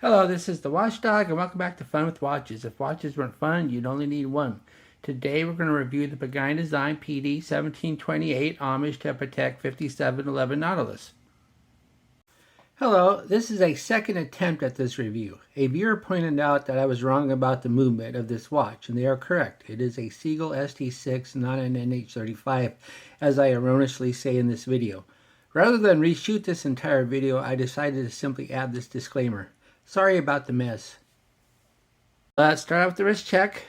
Hello, this is the Watchdog, and welcome back to Fun with Watches. If watches weren't fun, you'd only need one. Today we're going to review the Pagani Design PD1728 homage to Patek 5711 Nautilus. Hello, this is a second attempt at this review. A viewer pointed out that I was wrong about the movement of this watch, and they are correct. It is a Seagull ST6, not an NH35, as I erroneously say in this video. Rather than reshoot this entire video, I decided to simply add this disclaimer. Sorry about the mess. Let's start off with the wrist check.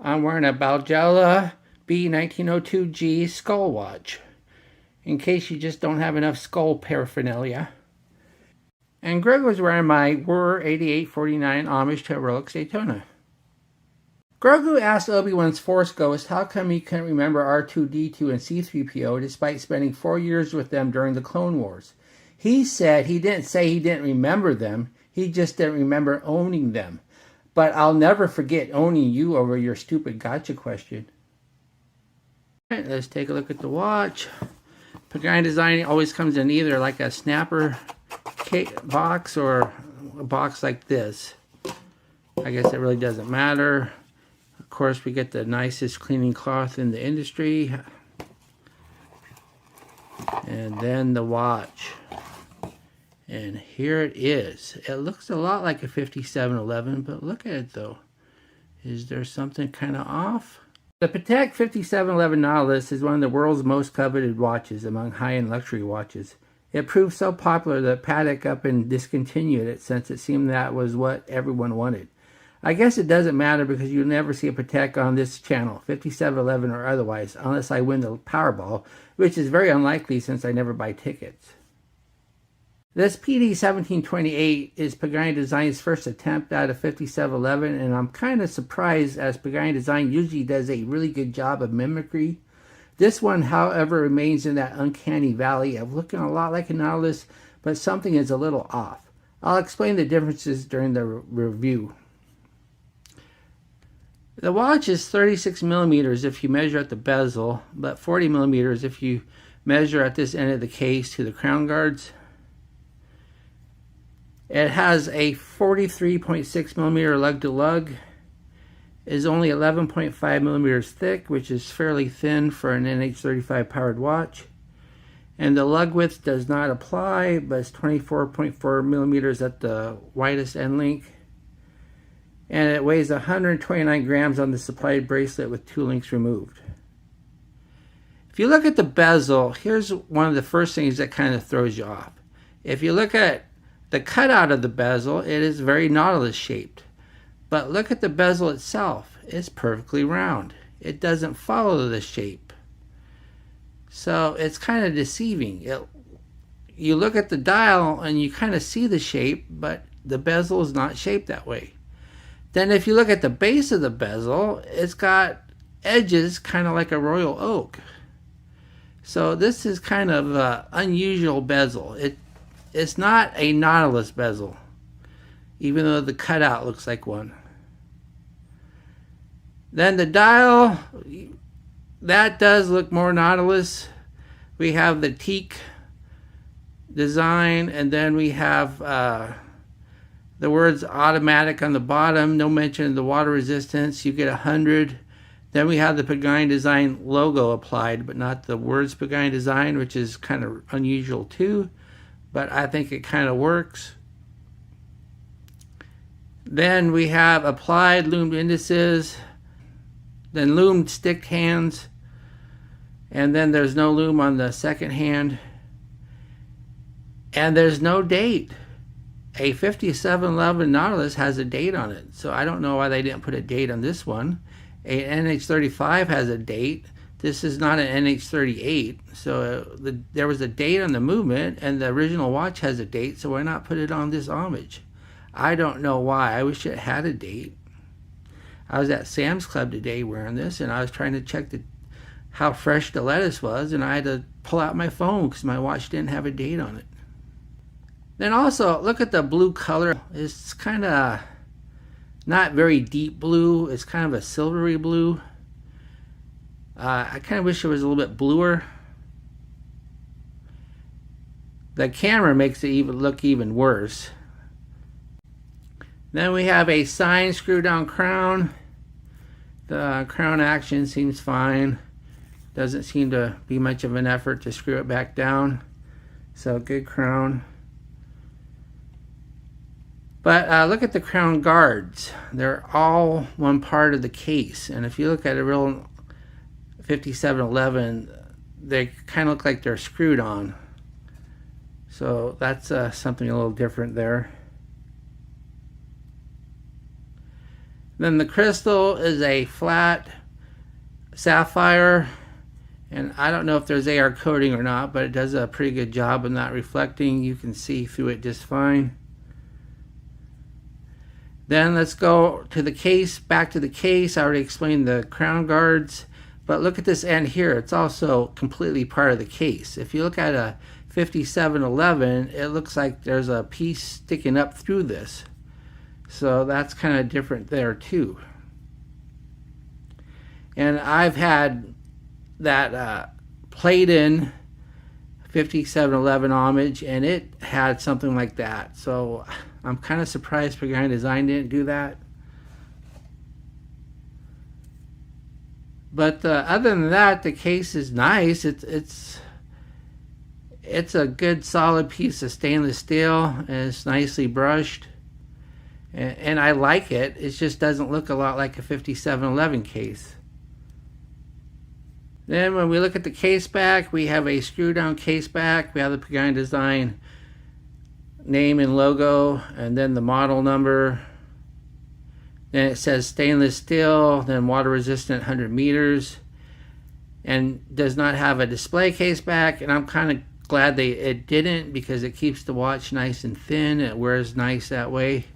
I'm wearing a Balgella B1902G skull watch, in case you just don't have enough skull paraphernalia. And Greg was wearing my WR 8849 homage to Rolex Daytona. Grogu asked Obi-Wan's Force Ghost how come he couldn't remember R2-D2 and C-3PO despite spending 4 years with them during the Clone Wars. He said he didn't say he didn't remember them, he just didn't remember owning them. But I'll never forget owning you over your stupid gotcha question. Alright, let's take a look at the watch. Pagani Design always comes in either like a snapper box or a box like this. I guess it really doesn't matter. Of course, we get the nicest cleaning cloth in the industry. And then the watch. And here it is. It looks a lot like a 5711, but look at it though. Is there something kind of off? The Patek 5711 Nautilus is one of the world's most coveted watches among high-end luxury watches. It proved so popular that Patek up and discontinued it since it seemed that was what everyone wanted. I guess it doesn't matter because you'll never see a Patek on this channel, 5711 or otherwise, unless I win the Powerball, which is very unlikely since I never buy tickets. This PD1728 is Pagani Design's first attempt at a 5711, and I'm kind of surprised as Pagani Design usually does a really good job of mimicry. This one, however, remains in that uncanny valley of looking a lot like a Nautilus, but something is a little off. I'll explain the differences during the review. The watch is 36 millimeters if you measure at the bezel, but 40 millimeters if you measure at this end of the case to the crown guards. It has a 43.6 millimeter lug to lug. Is only 11.5 millimeters thick, which is fairly thin for an NH35 powered watch. And the lug width does not apply, but it's 24.4 millimeters at the widest end length. And it weighs 129 grams on the supplied bracelet with 2 links removed. If you look at the bezel, here's one of the first things that kind of throws you off. If you look at the cutout of the bezel, it is very Nautilus shaped. But look at the bezel itself. It's perfectly round. It doesn't follow the shape. So it's kind of deceiving. You look at the dial and you kind of see the shape, but the bezel is not shaped that way. Then if you look at the base of the bezel, it's got edges kind of like a royal oak. So this is kind of an unusual bezel. It's not a Nautilus bezel, even though the cutout looks like one. Then the dial, that does look more Nautilus. We have the teak design, and then we have the words automatic on the bottom, no mention of the water resistance. You get 100. Then we have the Pagani Design logo applied, but not the words Pagani Design, which is kind of unusual too. But I think it kind of works. Then we have applied loomed indices, then loomed stick hands, and then there's no loom on the second hand. And there's no date. A 5711 Nautilus has a date on it, so I don't know why they didn't put a date on this one. A NH35 has a date. This is not an NH38, so there was a date on the movement, and the original watch has a date, so why not put it on this homage? I don't know why. I wish it had a date. I was at Sam's Club today wearing this, and I was trying to check how fresh the lettuce was, and I had to pull out my phone because my watch didn't have a date on it. Then also, look at the blue color. It's kind of not very deep blue. It's kind of a silvery blue. I kind of wish it was a little bit bluer. The camera makes it look even worse. Then we have a signed screw down crown. The crown action seems fine. Doesn't seem to be much of an effort to screw it back down. So good crown. But look at the crown guards. They're all one part of the case. And if you look at a real 5711, they kind of look like they're screwed on. So that's something a little different there. Then the crystal is a flat sapphire. And I don't know if there's AR coating or not, but it does a pretty good job of not reflecting. You can see through it just fine. Then let's go to the case, back to the case. I already explained the crown guards, but look at this end here. It's also completely part of the case. If you look at a 5711, it looks like there's a piece sticking up through this. So that's kind of different there too. And I've had that played-in 5711 homage, and it had something like that. So I'm kind of surprised Pagani Design didn't do that. But other than that, the case is nice. It's a good solid piece of stainless steel, and it's nicely brushed. And I like it. It just doesn't look a lot like a 5711 case. Then when we look at the case back, we have a screw down case back. We have the Pagani Design name and logo, and then the model number. Then it says stainless steel, then water resistant 100 meters, and does not have a display case back. And I'm kind of glad it didn't, because it keeps the watch nice and thin. It wears nice that way.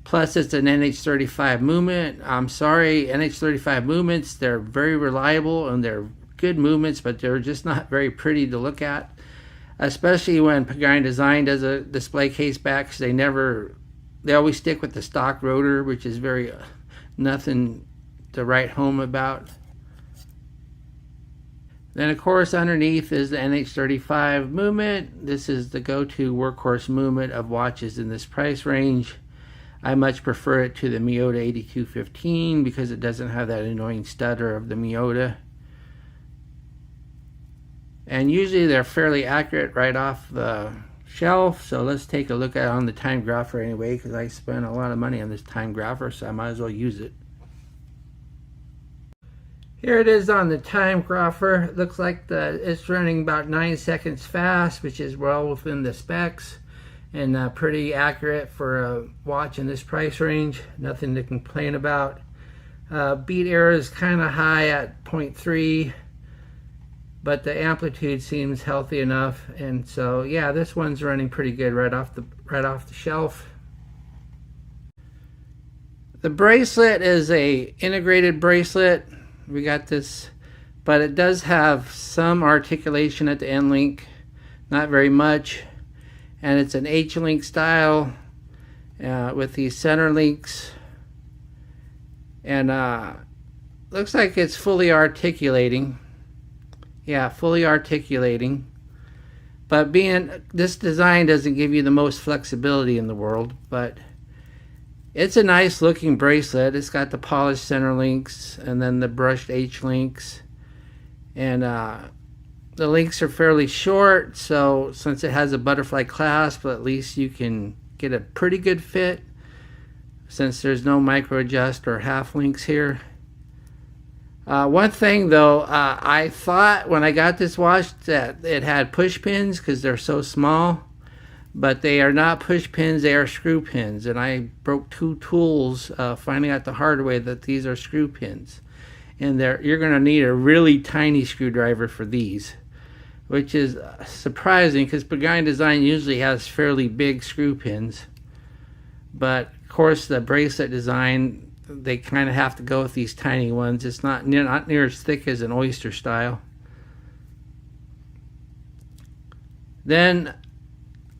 Plus it's an NH35 movement. I'm sorry, NH35 movements, they're very reliable and they're good movements, but they're just not very pretty to look at. Especially when Pagani Design does a display case back, because they always stick with the stock rotor, which is very nothing to write home about. Then of course underneath is the NH35 movement. This is the go-to workhorse movement of watches in this price range. I much prefer it to the Miyota 8215 because it doesn't have that annoying stutter of the Miyota. And usually they're fairly accurate right off the shelf. So let's take a look at it on the time grapher anyway, because I spent a lot of money on this time grapher, so I might as well use it. Here it is on the time grapher. It looks like it's running about 9 seconds fast, which is well within the specs, and pretty accurate for a watch in this price range. Nothing to complain about. Beat error is kind of high at 0.3. But the amplitude seems healthy enough, and so yeah, this one's running pretty good right off the shelf. The bracelet is a integrated bracelet. We got this, but it does have some articulation at the end link, not very much, and it's an H-link style with these center links, and looks like it's fully articulating. Yeah, fully articulating. But this design doesn't give you the most flexibility in the world, but it's a nice looking bracelet. It's got the polished center links and then the brushed H links. And the links are fairly short, so since it has a butterfly clasp, at least you can get a pretty good fit since there's no micro adjust or half links here. One thing though, I thought when I got this watch that it had push pins because they're so small, but they are not push pins, they are screw pins, and I broke 2 tools finding out the hard way that these are screw pins, and you're going to need a really tiny screwdriver for these, which is surprising because Pagani Design usually has fairly big screw pins, but of course the bracelet design, they kind of have to go with these tiny ones. It's not near as thick as an oyster style. Then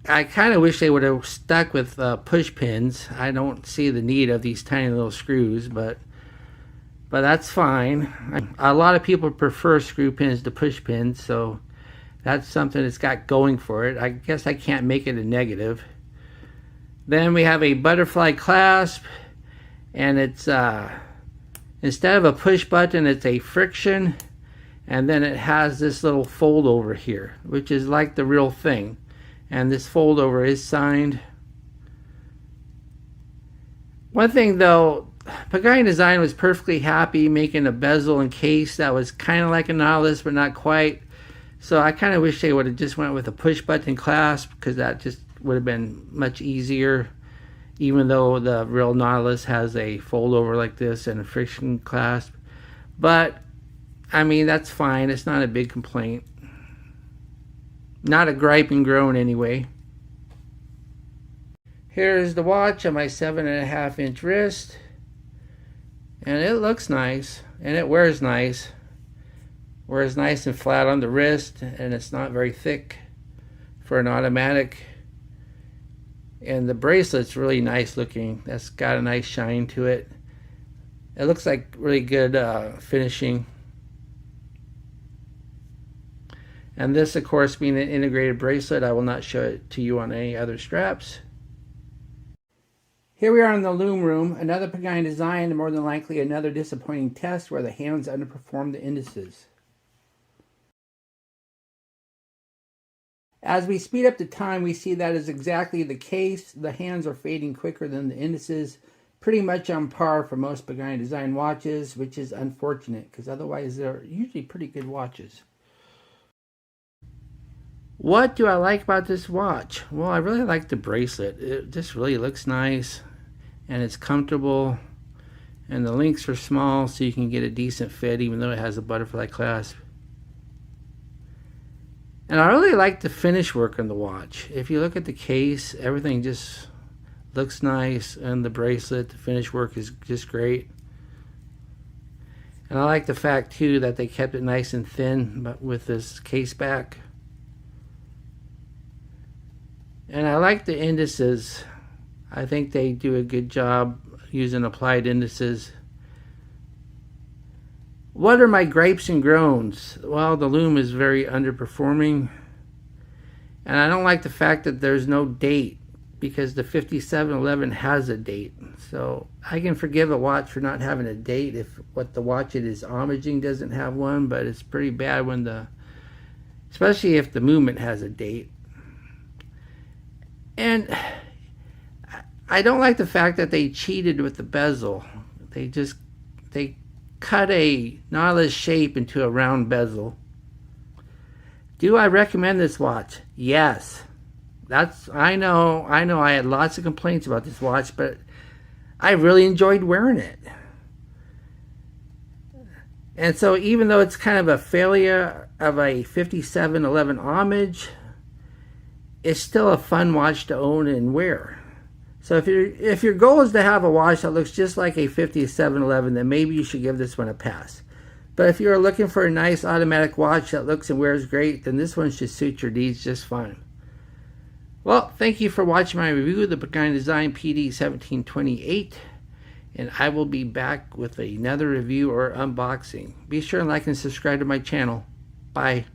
I kind of wish they would have stuck with push pins. I don't see the need of these tiny little screws, but that's fine. A lot of people prefer screw pins to push pins, so that's something it's got going for it. I guess I can't make it a negative. Then we have a butterfly clasp, and it's instead of a push button, it's a friction, and then it has this little fold over here, which is like the real thing. And this fold over is signed. One thing though, Pagani Design was perfectly happy making a bezel and case that was kind of like a Nautilus, but not quite. So I kind of wish they would have just went with a push button clasp, because that just would have been much easier, even though the real Nautilus has a fold over like this and a friction clasp. But I mean, that's fine. It's not a big complaint. Not a gripe and groan anyway. Here's the watch on my 7.5-inch wrist, and it looks nice, and it wears nice. Wears nice and flat on the wrist, and it's not very thick for an automatic. And the bracelet's really nice looking. That's got a nice shine to it. It looks like really good finishing. And this, of course, being an integrated bracelet, I will not show it to you on any other straps. Here we are in the loom room, another Pagani design, and more than likely another disappointing test where the hands underperformed the indices. As we speed up the time, we see that is exactly the case. The hands are fading quicker than the indices, pretty much on par for most Pagani design watches, which is unfortunate, because otherwise they're usually pretty good watches. What do I like about this watch? Well, I really like the bracelet. It just really looks nice, and it's comfortable, and the links are small so you can get a decent fit even though it has a butterfly clasp. And I really like the finish work on the watch. If you look at the case, everything just looks nice, and the bracelet, the finish work is just great. And I like the fact too that they kept it nice and thin but with this case back. And I like the indices. I think they do a good job using applied indices. What are my gripes and groans? Well, the loom is very underperforming. And I don't like the fact that there's no date, because the 5711 has a date. So I can forgive a watch for not having a date if what the watch it is homaging doesn't have one, but it's pretty bad when especially if the movement has a date. And I don't like the fact that they cheated with the bezel. They cut a Nautilus shape into a round bezel. Do I recommend this watch? Yes. I know I had lots of complaints about this watch, but I really enjoyed wearing it. And so even though it's kind of a failure of a 5711 homage, it's still a fun watch to own and wear. So if your goal is to have a watch that looks just like a 5711, then maybe you should give this one a pass. But if you're looking for a nice automatic watch that looks and wears great, then this one should suit your needs just fine. Well, thank you for watching my review of the Pagani Design PD1728, and I will be back with another review or unboxing. Be sure and like and subscribe to my channel. Bye.